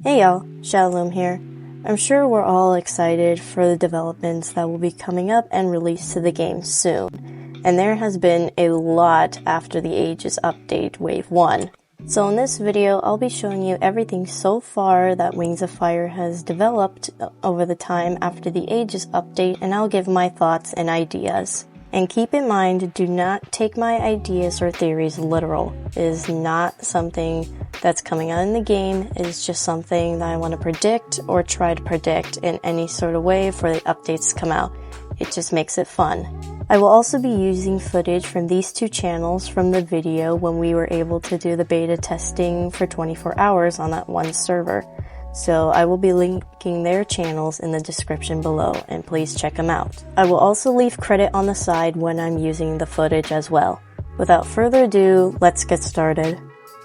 Hey y'all, Shalom here. I'm sure we're all excited for the developments that will be coming up and released to the game soon. And there has been a lot after the Aegis update Wave 1. So in this video, I'll be showing you everything so far that Wings of Fire has developed over the time after the Aegis update, and I'll give my thoughts and ideas. And keep in mind, do not take my ideas or theories literal. It is not something that's coming out in the game. It is just something that I want to predict or try to predict in any sort of way for the updates to come out. It just makes it fun. I will also be using footage from these two channels from the video when we were able to do the beta testing for 24 hours on that one server. So I will be linking their channels in the description below, and please check them out. I will also leave credit on the side when I'm using the footage as well. Without further ado, let's get started.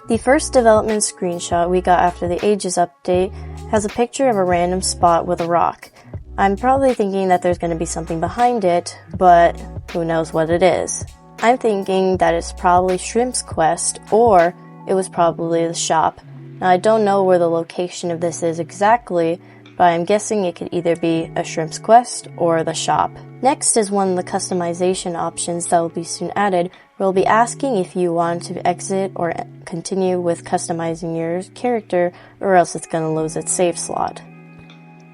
The first development screenshot we got after the Aegis update has a picture of a random spot with a rock. I'm probably thinking that there's going to be something behind it, but who knows what it is. I'm thinking that it's probably Shrimp's quest, or it was probably the shop. Now, I don't know where the location of this is exactly, but I'm guessing it could either be a Shrimp's quest or the shop. Next is one of the customization options that will be soon added. We'll be asking if you want to exit or continue with customizing your character, or else it's going to lose its save slot.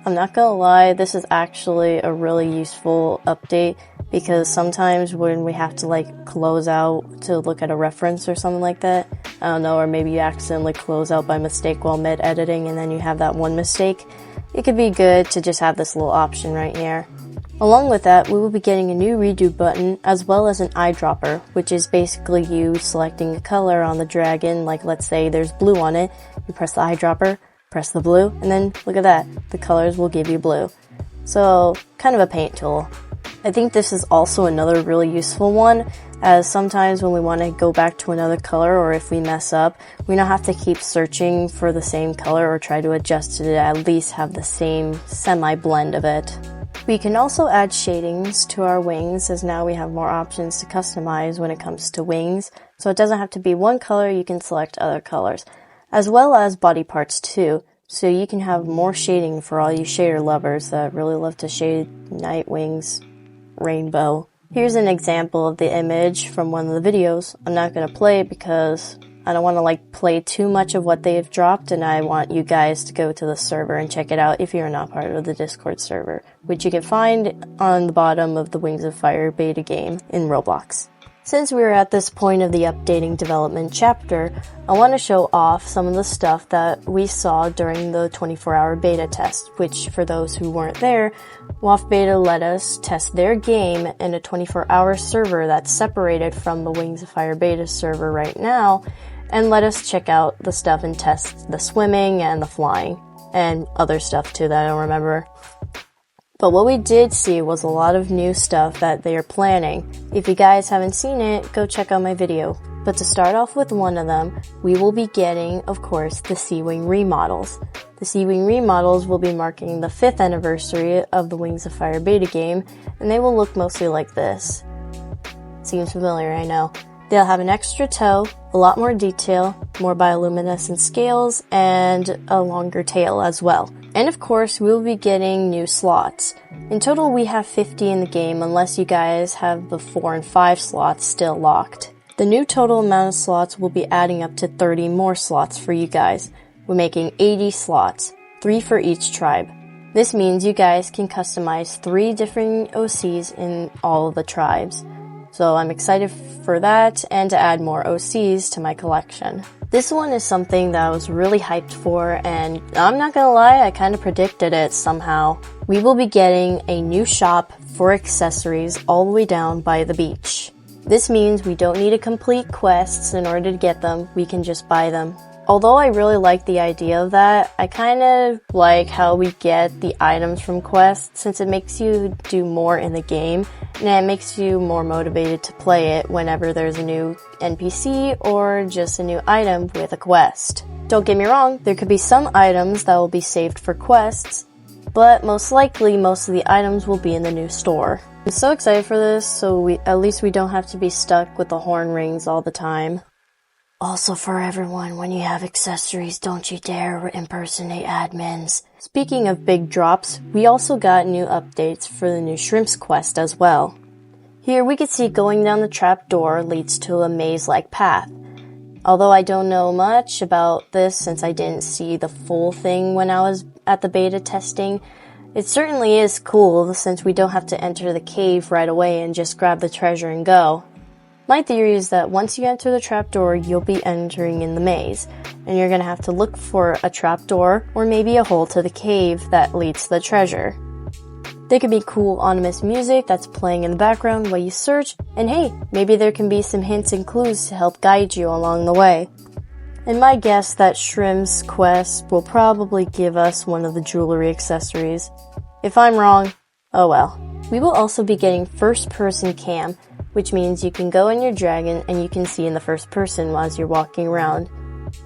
I'm not gonna lie, this is actually a really useful update, because sometimes when we have to close out to look at a reference or something like that, I don't know, or maybe you accidentally close out by mistake while mid-editing and then you have that one mistake, it could be good to just have this little option right here. Along with that, we will be getting a new redo button as well as an eyedropper, which is basically you selecting a color on the dragon. Like, let's say there's blue on it, you press the eyedropper, press the blue, and then look at that, the colors will give you blue. So, kind of a paint tool. I think this is also another really useful one, as sometimes when we want to go back to another color, or if we mess up, we don't have to keep searching for the same color or try to adjust it to at least have the same semi-blend of it. We can also add shadings to our wings, as now we have more options to customize when it comes to wings, so it doesn't have to be one color, you can select other colors. As well as body parts too, so you can have more shading for all you shader lovers that really love to shade Nightwing's rainbow. Here's an example of the image from one of the videos. I'm not going to play it because I don't want to play too much of what they've dropped, and I want you guys to go to the server and check it out if you're not part of the Discord server, which you can find on the bottom of the Wings of Fire beta game in Roblox. Since we're at this point of the updating development chapter, I want to show off some of the stuff that we saw during the 24-hour beta test, which for those who weren't there, WOF Beta let us test their game in a 24-hour server that's separated from the Wings of Fire beta server right now, and let us check out the stuff and test the swimming and the flying, and other stuff too that I don't remember. But what we did see was a lot of new stuff that they are planning. If you guys haven't seen it, go check out my video. But to start off with one of them, we will be getting, of course, the Sea-Wing remodels. The Sea-Wing remodels will be marking the 5th anniversary of the Wings of Fire beta game, and they will look mostly like this. Seems familiar, I know. They'll have an extra toe, a lot more detail, more bioluminescent scales, and a longer tail as well. And of course, we'll be getting new slots. In total, we have 50 in the game, unless you guys have the 4 and 5 slots still locked. The new total amount of slots will be adding up to 30 more slots for you guys. We're making 80 slots, 3 for each tribe. This means you guys can customize 3 different OCs in all of the tribes. So I'm excited for that, and to add more OCs to my collection. This one is something that I was really hyped for, and I'm not gonna lie, I kind of predicted it somehow. We will be getting a new shop for accessories all the way down by the beach. This means we don't need to complete quests in order to get them, we can just buy them. Although I really like the idea of that, I kind of like how we get the items from quests, since it makes you do more in the game, and it makes you more motivated to play it whenever there's a new NPC or just a new item with a quest. Don't get me wrong, there could be some items that will be saved for quests, but most likely most of the items will be in the new store. I'm so excited for this, so at least we don't have to be stuck with the horn rings all the time. Also for everyone, when you have accessories, don't you dare impersonate admins. Speaking of big drops, we also got new updates for the new Shrimps quest as well. Here we can see going down the trap door leads to a maze-like path. Although I don't know much about this since I didn't see the full thing when I was at the beta testing, it certainly is cool since we don't have to enter the cave right away and just grab the treasure and go. My theory is that once you enter the trapdoor, you'll be entering in the maze, and you're gonna have to look for a trapdoor or maybe a hole to the cave that leads to the treasure. There could be cool ominous music that's playing in the background while you search, and hey, maybe there can be some hints and clues to help guide you along the way. And my guess that Shrimp's quest will probably give us one of the jewelry accessories. If I'm wrong, oh well. We will also be getting first-person cam, which means you can go in your dragon and you can see in the first person as you're walking around.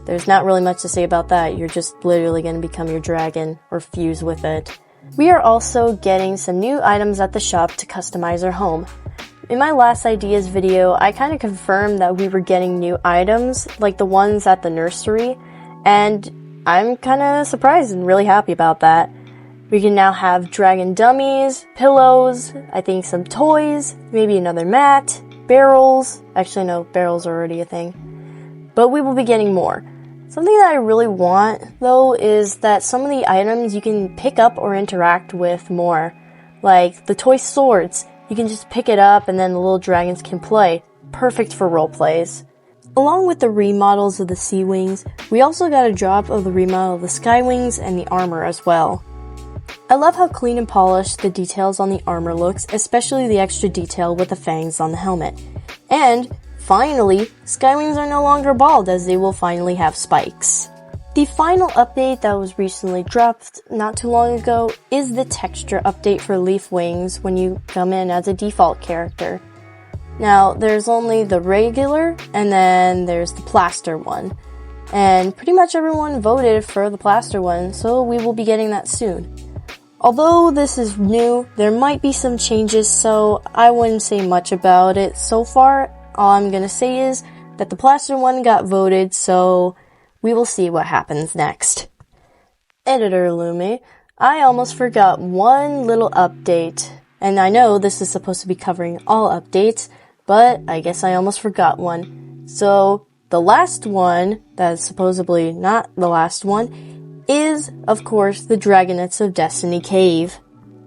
There's not really much to say about that, you're just literally going to become your dragon or fuse with it. We are also getting some new items at the shop to customize our home. In my last ideas video, I kind of confirmed that we were getting new items, like the ones at the nursery, and I'm kind of surprised and really happy about that. We can now have dragon dummies, pillows, I think some toys, maybe another mat, barrels. Actually, no, barrels are already a thing. But we will be getting more. Something that I really want, though, is that some of the items you can pick up or interact with more. Like the toy swords. You can just pick it up and then the little dragons can play. Perfect for role plays. Along with the remodels of the sea wings, we also got a drop of the remodel of the sky wings and the armor as well. I love how clean and polished the details on the armor looks, especially the extra detail with the fangs on the helmet. And, finally, Skywings are no longer bald as they will finally have spikes. The final update that was recently dropped not too long ago is the texture update for Leaf Wings when you come in as a default character. Now, there's only the regular, and then there's the plaster one. And pretty much everyone voted for the plaster one, so we will be getting that soon. Although this is new, there might be some changes, so I wouldn't say much about it so far. All I'm gonna say is that the plaster one got voted, so we will see what happens next. Editor Lumi, I almost forgot one little update. And I know this is supposed to be covering all updates, but I guess I almost forgot one. So, the last one, that is supposedly not the last one, is, of course, the Dragonets of Destiny cave.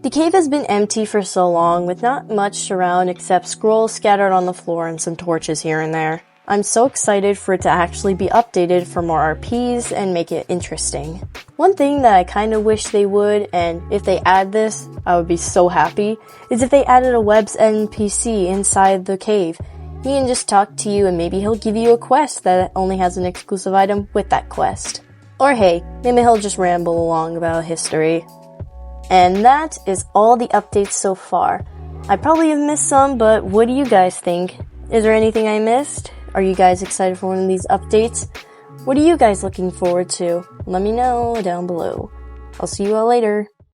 The cave has been empty for so long, with not much around except scrolls scattered on the floor and some torches here and there. I'm so excited for it to actually be updated for more RPs and make it interesting. One thing that I kinda wish they would, and if they add this, I would be so happy, is if they added a Web's NPC inside the cave. He can just talk to you and maybe he'll give you a quest that only has an exclusive item with that quest. Or hey, maybe he'll just ramble along about history. And that is all the updates so far. I probably have missed some, but what do you guys think? Is there anything I missed? Are you guys excited for one of these updates? What are you guys looking forward to? Let me know down below. I'll see you all later.